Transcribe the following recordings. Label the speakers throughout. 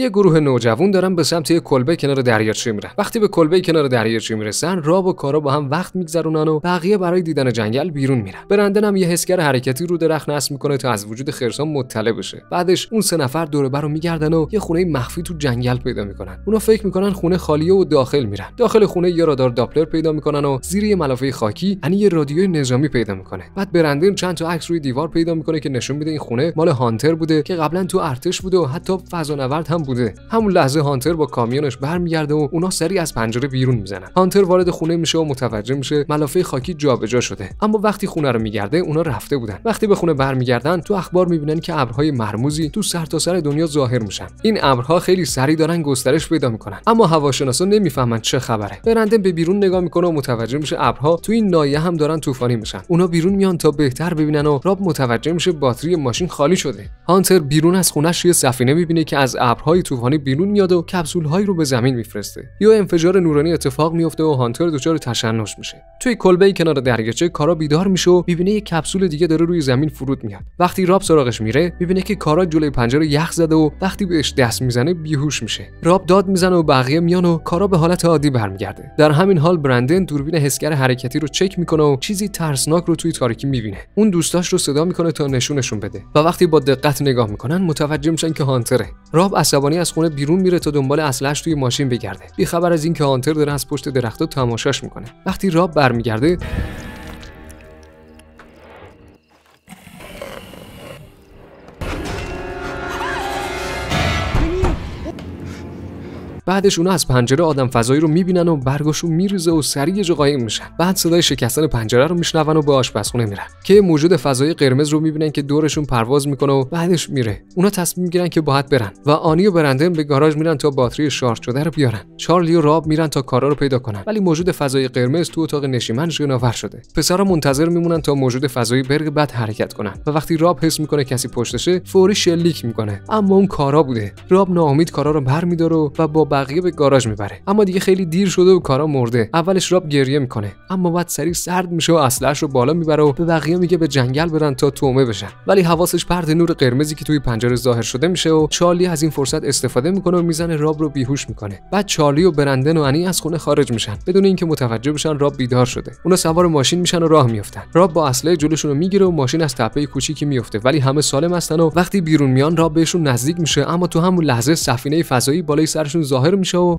Speaker 1: یه گروه نوجوان دارن به سمت یه کلبه کنار دریاچه میرن. وقتی به کلبه کنار دریاچه میرسن، راب و کارا با هم وقت میگذرونن و بقیه برای دیدن جنگل بیرون میرن. برندن هم یه حسگر حرکتی رو درخت نصب میکنه تا از وجود خرسان مطلع بشه. بعدش اون سه نفر دور و بر رو میگردن و یه خونه مخفی تو جنگل پیدا میکنن. اونا فکر میکنن خونه خالیه و داخل میرن. داخل خونه یه رادار داپلر پیدا میکنن و زیر یه ملافه خاکی یعنی یه رادیوی نظامی پیدا میکنه. بعد برندن چند تا عکس روی دیوار پیدا میکنه که نشون میده این خونه مال هانتر بوده که قبلا تو ارتش بوده و حتی فضانورد هم بوده. همون لحظه هانتر با کامیونش برمیگرده و اونا سریع از پنجره بیرون میزنن. هانتر وارد خونه میشه و متوجه میشه ملافه خاکی جابجا شده. اما وقتی خونه رو میگرده اونا رفته بودن. وقتی به خونه برمیگردن تو اخبار میبینن که ابرهای مرموزی تو سرتاسر دنیا ظاهر میشن. این ابرها خیلی سریع دارن گسترش پیدا میکنن. اما هواشناسا نمیفهمن چه خبره. برندن به بیرون نگاه میکنه و متوجه میشه ابرها تو این ناحیه هم دارن طوفانی میشن. اونا بیرون میان تا بهتر ببینن و راب متوجه میشه باتری ماشین خالی شده. هانتر بیرون از خونش یه سفینه میبینه که از ابرهای طوفانی بیرون میاد و کپسول‌هایی رو به زمین میفرسته. یه انفجار نورانی اتفاق میفته و هانتر دچار تشنج میشه. توی کلبه کنار دریاچه کارا بیدار میشه و میبینه یه کپسول دیگه داره روی زمین فرود میاد. وقتی راب سراغش میره میبینه که کارا جلوی پنجره یخ زده و وقتی بهش دست میزنه بیهوش میشه. راب داد میزنه و بقیه میان و کارا به حالت عادی برمیگرده. در همین حال برندن دوربین حسگر حرکتی رو چک میکنه و چیزی ترسناک رو توی تاریکی میبینه. اون دوستاش رو صدا میکنه تا نشونشون بده و وقتی با دقت نگاه میکنن متوجه میشن که هانتره. راب عصبانی از خونه بیرون میره تا دنبال اسلحه‌اش توی ماشین بگرده. بی خبر از اینکه هانتر داره از پشت درخت‌ها تماشاش میکنه. وقتی راب برمیگرده بعدش اونا از پنجره آدم فضایی رو میبینن و برگاشون میریزه و سریع یه جا قایم میشن. بعد صدای شکستن پنجره رو میشنون و به آشپزخونه میرن که موجود فضایی قرمز رو میبینن که دورشون پرواز میکنه و بعدش میره. اونا تصمیم میگیرن که باید برن و آنی و برندن به گاراژ میرن تا باتری شارژ شده رو بیارن. چارلی و راب میرن تا کارا رو پیدا کنن ولی موجود فضایی قرمز تو اتاق نشیمن شناور شده. پسرا منتظر میمونن تا موجود فضایی برق بعد حرکت کنن و وقتی راب حس میکنه کسی پشتشه فوری شلیک میکنه. اما اون کارا بوده. راب ناامید کارا رو برمی‌داره و با بقیه به گاراژ میبره. اما دیگه خیلی دیر شده و کارا مرده. اولش راب گریه میکنه اما بعد سریع سرد میشه و اسلحه‌اش رو بالا میبره و به بقیه میگه به جنگل برن تا تومه بشن. ولی حواسش پرت نور قرمزی که توی پنجره ظاهر شده میشه و چارلی از این فرصت استفاده میکنه و میزنه راب رو بیهوش میکنه. بعد چارلی و برندن و انی از خونه خارج میشن بدون اینکه متوجه بشن راب بیدار شده. اونا سوار ماشین میشن و راه میافتن. راب با اسلحه جلوشون رو میگیره و ماشین از تپه کوچیکی میفته ولی همه سالم هستن و وقتی بیرون میان راب بهشون نزدیک میشه اما تو همون لحظه سفینه فضایی بالای سرشون ظاهر میشه و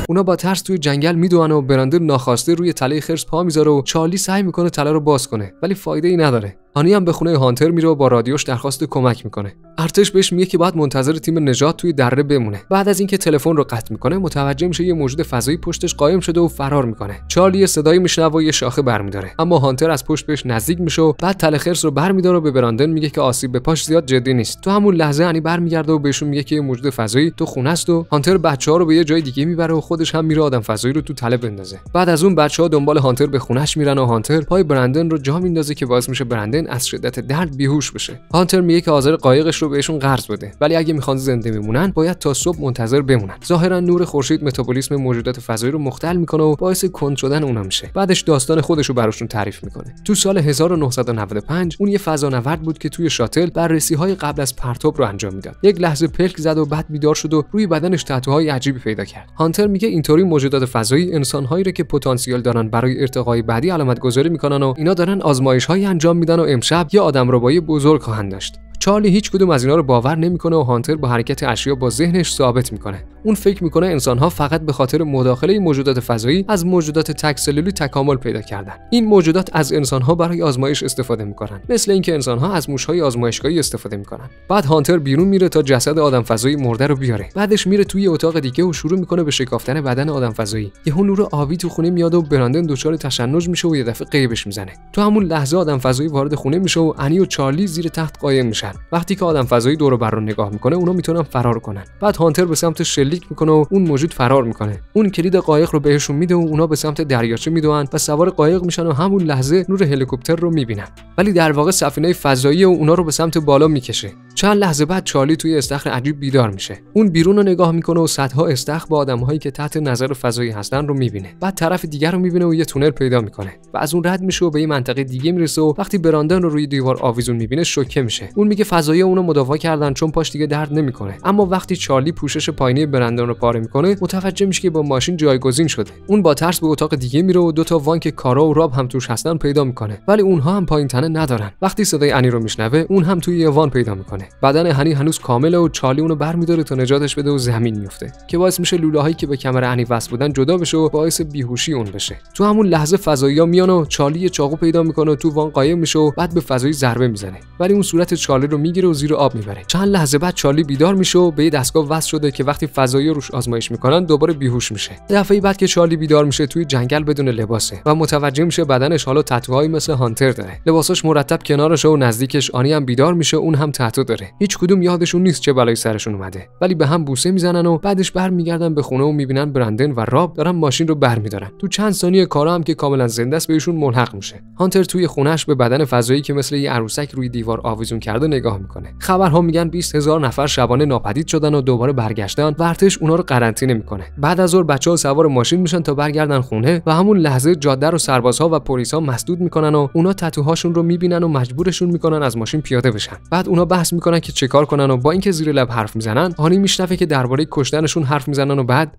Speaker 1: اونا با ترس توی جنگل میدوئن و برندن ناخواسته روی تله خرس پا میذاره و چارلی سعی میکنه تله رو باز کنه ولی فایده ای نداره. آنی هم به خونه هانتر میره و با رادیوش درخواست کمک میکنه. ارتش بهش میگه که باید منتظر تیم نجات توی دره بمونه. بعد از اینکه تلفن رو قطع میکنه متوجه میشه یه موجود فضایی پشتش قایم شده و فرار میکنه. چارلی یه صدایی میشنوه و یه شاخه برمیداره اما هانتر از پشت بهش نزدیک میشه و بعد تله خرس رو برمیداره و به برندن میگه که آسیب به پاش زیاد جدی نیست. تو همون لحظه آنی برمیگرده و بهشون میگه که یه موجود فضایی تو خونه است و هانتر بچه‌ها رو به یه جای دیگه میبره و خودش هم میره آدم فضایی رو تو تله بندازه. بعد از اون بچه‌ها دنبال هانتر به خونش میرن و هانتر پای برندن رو جا میندازه که باعث میشه برندن از شدت درد بیهوش بشه. هانتر میگه که حاضر قایقش رو بهشون قرض بده ولی اگه میخوان زنده بمونن باید تا صبح منتظر بمونن. ظاهرا نور خورشید متابولیسم موجودات فضایی رو مختل میکنه و باعث کند شدن اونها میشه. بعدش داستان خودش رو براشون تعریف میکنه. تو سال 1995 اون یه فضانورد بود که توی شاتل بررسی‌های قبل از پرتاب رو انجام میداد. یک لحظه پلک زد و بعد بیدار شد و روی بدنش تتوهای عجیبی پیدا کرد. هانتر میگه اینطوری موجودات فضایی انسان‌هایی رو که پتانسیل دارن برای ارتقای بعدی علامت گذاری میکنن و اینا دارن آزمایش‌هایی انجام میدن و امشب یه آدمربایی بزرگ خواهند داشت. چارلی هیچ کدوم از اینا رو باور نمیکنه و هانتر با حرکت اشیا با ذهنش ثابت میکنه. اون فکر میکنه انسان‌ها فقط به خاطر مداخله موجودات فضایی از موجودات تک سلولی تکامل پیدا کردن. این موجودات از انسان‌ها برای آزمایش استفاده میکنن، مثل اینکه انسان‌ها از موش‌های آزمایشگاهی استفاده میکنن. بعد هانتر بیرون میره تا جسد آدم فضایی مرده رو بیاره. بعدش میره توی اتاق دیگه و شروع میکنه به شکافتن بدن آدم فضایی. یهو نور آبی تو خونه میاد و برندن دچار تشنج میشه و یه دفعه غیبش میزنه. تو همون لحظه آدم فضایی وارد خونه میشه و انی و چارلی زیر تخت قایم میشن. وقتی که آدم فضایی دور و بر رو نگاه میکنه اونا میتونن فرار کنن. بعد هانتر به سمت شلیک میکنه و اون موجود فرار میکنه. اون کلید قایق رو بهشون میده و اونا به سمت دریاچه میدوئن و سوار قایق میشن و همون لحظه نور هلیکوپتر رو میبینن. ولی در واقع سفینه فضایی و اونا رو به سمت بالا میکشه. چند لحظه بعد چارلی توی استخر عجیب بیدار میشه. اون بیرون رو نگاه میکنه و صدها استخر با آدم‌هایی که تحت نظر فضایی هستن رو میبینه. بعد طرف دیگر رو میبینه و یه تونل پیدا میکنه و از اون رد میشه و به یه منطقه دیگه میرسه و وقتی براندن رو روی دیوار آویزون میبینه شوکه میشه. اون میگه فضایی اونو مداوا کردن چون پاش دیگه درد نمیکنه. اما وقتی چارلی پوشش پایینی براندن رو پاره میکنه متوجه میشه که با ماشین جایگزین شده. اون با ترس به اتاق دیگه میره و دو تا وان که کارا و راب هم توش هستن پیدا میکنه، ولی اونها هم پایین تنه ندارن. وقتی صدای انی رو میشنوه اون هم توی یه وان پیدا میکنه. بدن انی هنوز کامله و چارلی اونو برمی‌داره تا نجاتش بده و زمین میفته که باعث میشه لوله‌هایی که به کمر انی وصل بودن جدا بشه و باعث بیهوشی اون بشه. تو همون لحظه فضایی‌ها میان و چارلی یه چاقو پیدا میکنه و تو وان قایم میشه و بعد به فضایی ضربه میزنه، ولی اون صورت چارلی رو میگیره و زیر آب میبره. چند لحظه بعد چارلی بیدار میشه و به یه دستگاه وصل شده که وقتی فضایی روش آزمایش میکنن دوباره بیهوش میشه. دفعه بعد که چارلی بیدار میشه توی جنگل بدون لباسه و متوجه میشه بدنش حالا تتوهایی مثل هانتر داره. لباساش مرتب کنارشه و نزدیکش آنی هم بیدار میشه، اون هم تتو داره. هیچ کدوم یادشون نیست چه بلایی سرشون اومده، ولی به هم بوسه میزنن و بعدش برمیگردن به خونه و میبینن برندن و راب دارن ماشین رو برمیدارن. تو چند ثانیه کارا هم که کاملا زنده است بهشون ملحق میشه. هانتر توی خونه‌اش به بدن فضایی که مثل یه عروسک روی دیوار آویزون کرده نگاه میکنه. خبرها میگن 20000 نفر شبانه ناپدید شدن و دوباره برگشتن و ارتش اونا رو قرنطینه میکنه. بعد از ظهر بچه‌ها سوار ماشین میشن تا برگردن خونه و همون لحظه جاده رو سربازها و پلیسا مسدود میکنن و اونا تتوهاشون رو میبینن و مجبورشون میکنن از ماشین پیاده بشن. بعد اونا بحث میکنن که چیکار کنن و با اینکه زیر لب حرف میزنن آنی میشنفه که درباره کشتنشون حرف میزنن و بعد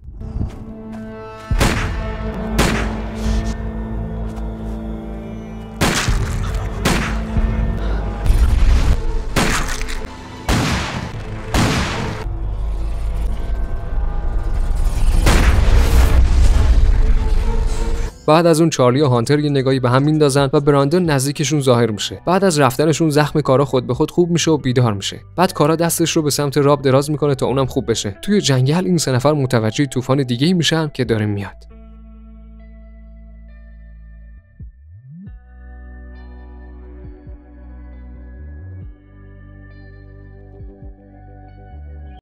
Speaker 1: بعد از اون چارلی و هانتر یه نگاهی به هم میندازن و براندن نزدیکشون ظاهر میشه. بعد از رفتنشون زخم کارا خود به خود خوب میشه و بیدار میشه. بعد کارا دستش رو به سمت راب دراز میکنه تا اونم خوب بشه. توی جنگل این سه نفر متوجه طوفان دیگه‌ای میشن که داره میاد.